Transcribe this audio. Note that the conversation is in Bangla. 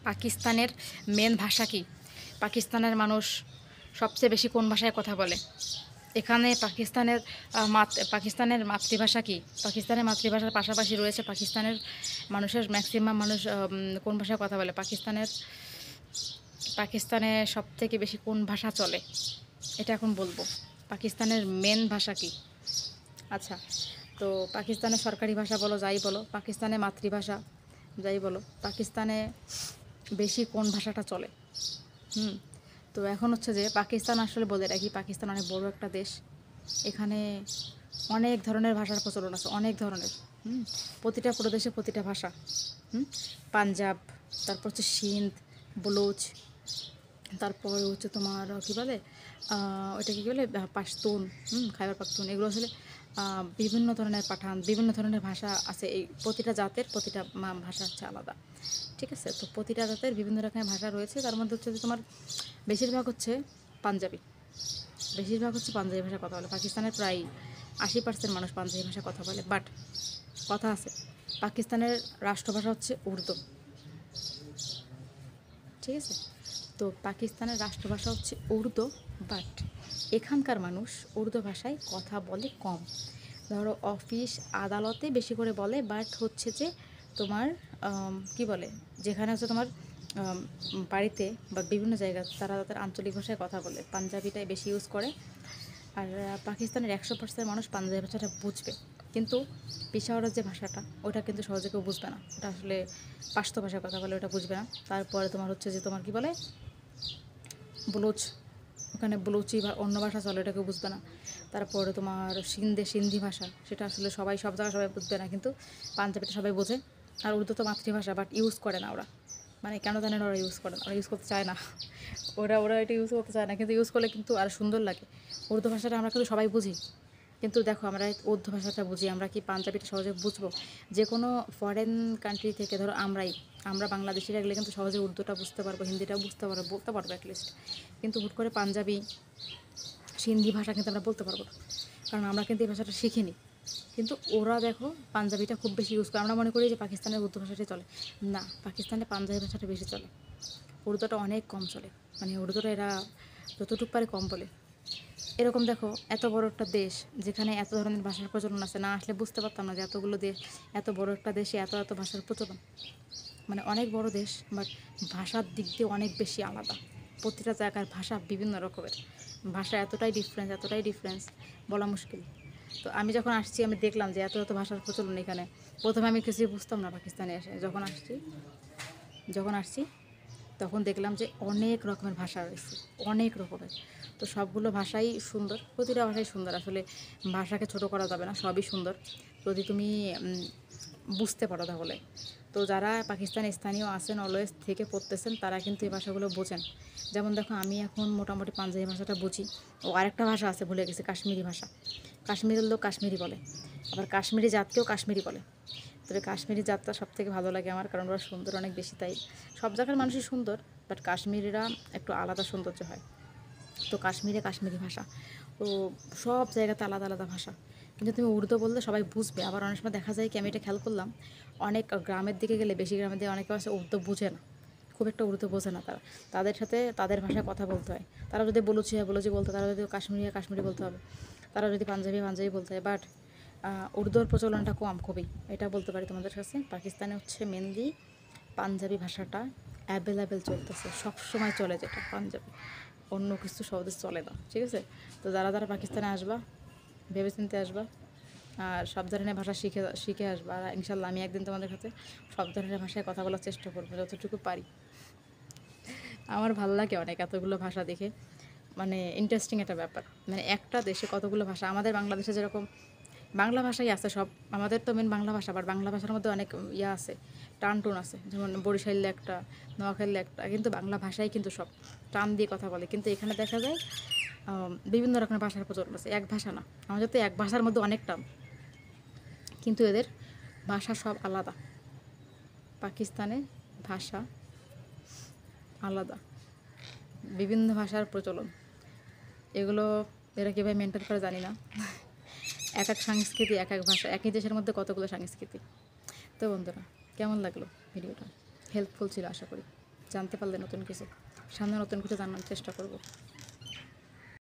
পাকিস্তানের মেন ভাষা কি? পাকিস্তানের মানুষ সবচেয়ে বেশি কোন ভাষায় কথা বলে? এখানে পাকিস্তানের মাতৃভাষা কি? পাকিস্তানের মাতৃভাষার পাশাপাশি রয়েছে পাকিস্তানের মানুষের ম্যাক্সিমাম মানুষ কোন ভাষায় কথা বলে? পাকিস্তানে সবথেকে বেশি কোন ভাষা চলে? এটা এখন বলবো। পাকিস্তানের মেন ভাষা কি? আচ্ছা, তো পাকিস্তানের সরকারি ভাষা বলো, যাই বলো, পাকিস্তানের মাতৃভাষা যাই বলো, পাকিস্তানে বেশি কোন ভাষাটা চলে? হুম তো এখন হচ্ছে যে পাকিস্তান, আসলে বলে রাখি, পাকিস্তান অনেক বড় একটা দেশ। এখানে অনেক ধরনের ভাষার প্রচলন আছে, অনেক ধরনের। প্রতিটা প্রদেশে প্রতিটা ভাষা। পাঞ্জাব, তারপর হচ্ছে সিন্ধ, বলুচ, তারপরে হচ্ছে তোমার কী বলে, ওইটা কী বলে, পাশতুন, খাইবার পাখতুন, এগুলো আসলে বিভিন্ন ধরনের পাঠান, বিভিন্ন ধরনের ভাষা আছে। এই প্রতিটা জাতের প্রতিটা ভাষা হচ্ছে আলাদা, ঠিক আছে? তো প্রতিটা জাতের বিভিন্ন রকমের ভাষা রয়েছে। তার মধ্যে হচ্ছে যে তোমার বেশিরভাগ হচ্ছে পাঞ্জাবি, পাঞ্জাবি ভাষা কথা বলে। পাকিস্তানের প্রায় 80% মানুষ পাঞ্জাবি ভাষা কথা বলে। বাট কথা আছে, পাকিস্তানের রাষ্ট্রভাষা হচ্ছে উর্দু, ঠিক আছে? তো পাকিস্তানের রাষ্ট্রভাষা হচ্ছে উর্দু, বাট এখানকার মানুষ উর্দু ভাষায় কথা বলে কম। ধরো অফিস আদালতে বেশি করে বলে, বাট হচ্ছে যে তোমার কি বলে, যেখানে হচ্ছে তোমার বাড়িতে বা বিভিন্ন জায়গায় তারা তাদের আঞ্চলিক ভাষায় কথা বলে, পাঞ্জাবিটাই বেশি ইউজ করে। আর পাকিস্তানের 100% মানুষ পাঞ্জাবি ভাষাটা বুঝবে, কিন্তু পেশাওয়ারের যে ভাষাটা, ওটা কিন্তু সহজে কেউ বুঝবে না। ওটা আসলে পাশতো ভাষায় কথা বলে, ওটা বুঝবে না। তারপরে তোমার হচ্ছে যে তোমার কি বলে, বলুচ, ওখানে বলুচি বা অন্য ভাষা চলে, ওটাকে বুঝবে না। তারপরে তোমার সিন্ধি ভাষা, সেটা আসলে সব জায়গায় সবাই বুঝবে না, কিন্তু পাঞ্জাবিটা সবাই বোঝে। আর উর্দু তো মাতৃভাষা, বাট ইউজ করে না ওরা, মানে কেন জানেন ওরা ইউজ করে না, ওরা ইউজ করতে চায় না। ওরা এটা ইউজ করতে চায় না, কিন্তু ইউজ করলে কিন্তু আর সুন্দর লাগে। উর্দু ভাষাটা আমরা কিন্তু সবাই বুঝি, কিন্তু দেখো আমরা উর্দু ভাষাটা বুঝি, আমরা কি পাঞ্জাবিটা সহজে বুঝবো? যে কোনো ফরেন কান্ট্রি থেকে ধরো আমরা বাংলাদেশিরা গেলে কিন্তু সহজে উর্দুটা বুঝতে পারবো, হিন্দিটাও বুঝতে পারবো, বলতে পারবো অ্যাটলিস্ট। কিন্তু হুট করে পাঞ্জাবি, সিন্ধি ভাষা কিন্তু আমরা বলতে পারবো না, কারণ আমরা কিন্তু এই ভাষাটা শিখিনি। কিন্তু ওরা দেখো পাঞ্জাবিটা খুব বেশি ইউজ করে। আমরা মনে করি যে পাকিস্তানের উর্দু ভাষাটাই চলে, না, পাকিস্তানে পাঞ্জাবি ভাষাটা বেশি চলে, উর্দুটা অনেক কম চলে। মানে উর্দুটা এরা যতটুকু পারে কম বলে। এরকম দেখো, এত বড় একটা দেশ যেখানে এত ধরনের ভাষার প্রচলন আছে, না আসলে বুঝতে পারতাম না যে এতগুলো দেশ, এত বড় একটা দেশে এত এত ভাষার প্রচলন। মানে অনেক বড় দেশ, বাট ভাষার দিক দিয়ে অনেক বেশি আলাদা। প্রতিটা জায়গার ভাষা বিভিন্ন রকমের, ভাষা এতটাই ডিফারেন্স বলা মুশকিল। তো আমি যখন আসছি, আমি দেখলাম যে এত এত ভাষার প্রচলন এখানে। প্রথমে আমি কিছুই বুঝতাম না পাকিস্তানে এসে, যখন আসছি তখন দেখলাম যে অনেক রকমের ভাষা রয়েছে, অনেক রকমের। তো সবগুলো ভাষাই সুন্দর, প্রতিটা ভাষাই সুন্দর। আসলে ভাষাকে ছোট করা যাবে না, সবই সুন্দর যদি তুমি বুঝতে পারো তাহলে। তো যারা পাকিস্তানে স্থানীয় আছেন, অলওয়েজ থেকে পড়তেছেন, তারা কিন্তু এই ভাষাগুলো বোঝেন। যেমন দেখো, আমি এখন মোটামুটি পাঞ্জাবি ভাষাটা বুঝি। ও আরেকটা ভাষা আছে, ভুলে গেছি, কাশ্মীরি ভাষা। কাশ্মীরের লোক কাশ্মীরি বলে, আবার কাশ্মীরি জাতকেও কাশ্মীরি বলে। তবে কাশ্মীরি জাতটা সব থেকে ভালো লাগে আমার, কারণ ওরা সুন্দর অনেক বেশি। তাই সব জায়গার মানুষই সুন্দর, বাট কাশ্মীরিরা একটু আলাদা সৌন্দর্য হয়। তো কাশ্মীরি ভাষা, তো সব জায়গাতে আলাদা আলাদা ভাষা। কিন্তু তুমি উর্দু বললে সবাই বুঝবে। আবার অনেক সময় দেখা যায় কি, আমি এটা খেয়াল করলাম, অনেক গ্রামের দিকে গেলে, বেশি গ্রামের দিকে অনেকে আছে উর্দু বুঝে না, খুব একটা উর্দু বোঝে না তারা। তাদের সাথে তাদের ভাষায় কথা বলতে হয়। তারা যদি বলুচি হয় বলুচি বলতে হয়, তারা যদি কাশ্মীরি বলতে হবে, তারা যদি পাঞ্জাবি বলতে হয়। বাট উর্দুর প্রচলনটা কম, খুবই, এটা বলতে পারি তোমাদের কাছে। পাকিস্তানে হচ্ছে মেনলি পাঞ্জাবি ভাষাটা অ্যাভেলেবেল চলতেছে, সবসময় চলে, যেটা পাঞ্জাবি, অন্য কিছু সহজে চলে না, ঠিক আছে? তো যারা পাকিস্তানে আসবা, ভেবেচিন্তে আসবা, আর সব ধরনের ভাষা শিখে আসবা। আর ইনশাল্লাহ আমি একদিন তোমাদের কাছে সব ধরনের ভাষায় কথা বলার চেষ্টা করবো, যতটুকু পারি। আমার ভালো লাগে অনেক এতগুলো ভাষা দেখে, মানে ইন্টারেস্টিং একটা ব্যাপার। মানে একটা দেশে কতগুলো ভাষা, আমাদের বাংলাদেশে যেরকম বাংলা ভাষাই আছে সব, আমাদের তো মেন বাংলা ভাষা, বাট বাংলা ভাষার মধ্যে অনেক ইয়ে আছে, টান আছে, যেমন বরিশালে একটা, নোয়াখালীতে একটা, কিন্তু বাংলা ভাষাই কিন্তু সব টান দিয়ে কথা বলে। কিন্তু এখানে দেখা যায় বিভিন্ন রকমের ভাষার প্রচলন আছে, এক ভাষা না। আমাদের তো এক ভাষার মধ্যে অনেক টান, কিন্তু এদের ভাষা সব আলাদা। পাকিস্তানে ভাষা আলাদা, বিভিন্ন ভাষার প্রচলন, এগুলো এরা কীভাবে মেনটেন করে জানি না। এক এক সংস্কৃতি, এক এক ভাষা, একই দেশের মধ্যে কতগুলো সংস্কৃতি। তো বন্ধুরা, কেমন লাগলো ভিডিওটা? হেল্পফুল ছিল আশা করি। জানতে পারলে নতুন কিছু। সামনে নতুন কিছু জানার চেষ্টা করব।